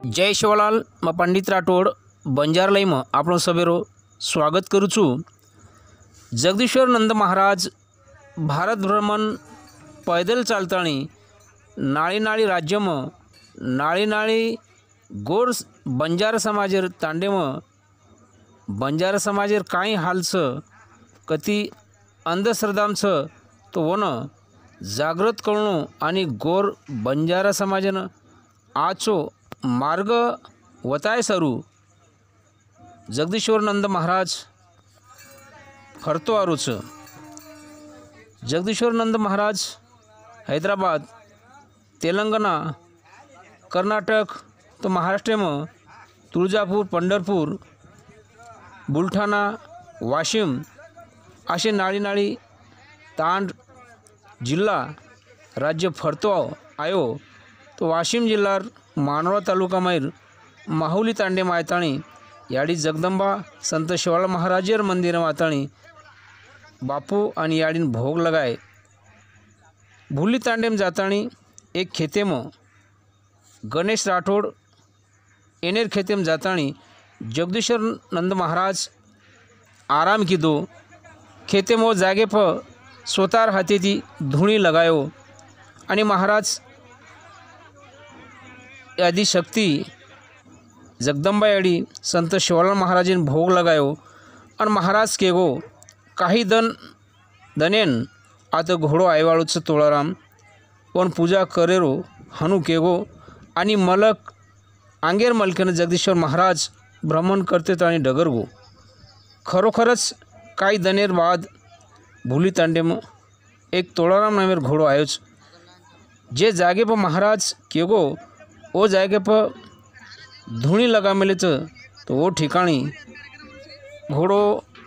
जय शिवलाल मैं पंडित राठोड बंजारलाई में आपणो सवेरो स्वागत करूँ छूँ। जगदीश्वर नंद महाराज भारत भ्रमण पैदल चालताणी नाळी नाळी राज्य में नाळी नाळी गोर बंजार समाजेर तांडे में बंजार समाजेर काई हाल छ कती अंधश्रद्धा छ तो वन जागृत करणो आणि गोर बंजारा समाजन आचो मार्ग वताय सरू जगदीश्वर नंद महाराज फरतो आरो छ। जगदीश्वर नंद महाराज हैदराबाद तेलंगाना कर्नाटक तो महाराष्ट्र में तुळजापूर पंढरपूर बुलढाणा वाशिम असे नाळी नाळी तांड जिल्हा राज्य फरतो आयो तो वाशिम जिल्हार मानोरा तालुका मायर माहुली तांडे मायताणी याडी जगदंबा संत शिवालाल महाराजेर मंदिर माताणी बापू आणि याडीन भोग लगाए भूली तांडेम जाताणी एक खेतेम गणेश राठोड एनेर खेतेम जाताणी जगदीश्वर नंद महाराज आराम कीधो खेतेम वो जागे पर स्वतार हाथे थी धूणी लगायो आणि महाराज आदि शक्ति जगदंबा याडी संत शिवालाल महाराजेन भोग लगायो और महाराज के गो काही दनेन आता घोड़ो आयवाळूच तोळाराम पण पूजा करेरो हनु केगो आणि मलक आंगेर मलकेन जगदीश्वर महाराज भ्रमण करते ताणी डगर गो खरोखरच काही दनेर बाद भूली तांडे में एक तोड़ाराम नामेर घोड़ो आयोच जे जागे पर महाराज केगो वो जागे पर धूणी लगा मिले तो वो ठिकाणी घोड़ो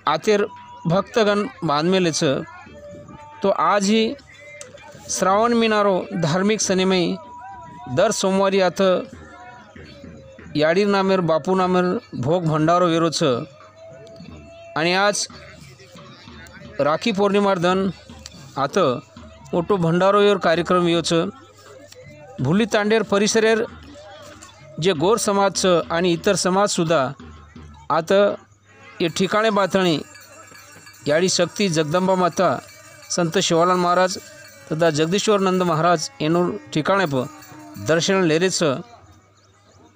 आतेर भक्तगण बांध मिले तो आज ही श्रावण महीनारो धार्मिक सनेमय दर सोमवारी आता याडीर नामेर बापू नामेर भोग भंडारो वेरो छ आणि आज राखी पौर्णिमार दन आता मोटो भंडारो वेर कार्यक्रम यो छ। भूली तांडेर परिसरेर जे गोर समाज छ आणि इतर समाज सुद्धा आता ये ठिकाणे बातणी याडी शक्ति जगदंबा माता संत शिवालाल महाराज तथा जगदीश्वर नंद महाराज एनो ठिकाणे पर दर्शन लेरे छ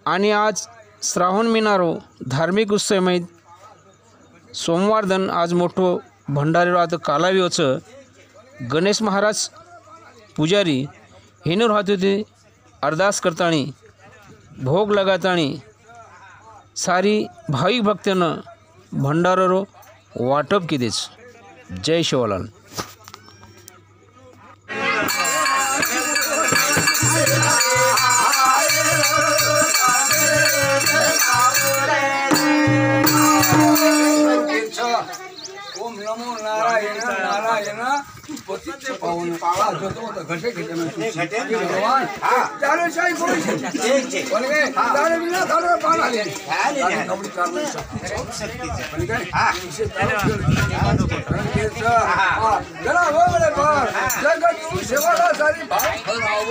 आणि आज श्रावण महीनारो धार्मिक उत्सवमय सोमवार दन आज मोटो भंडारेरो आता कालाव्यो छ। गणेश महाराज पुजारी हेनूर हाथों अरदास करताणी भोग लगाताणी सारी भाविक भक्तन भंडारो वाटप कीधेच। जय शिवलाल। ओम नमो नारायण नारायण पतिते पावन पावा जो तो घटे घटे में भगवान चारों शाही बोल छे बोल गए चारों बिना चारों पाना ले कबड्डी करने शक्ति बोल गए इसे जरा वो बड़े पर जगत सेवा सारी भाव फैलाओ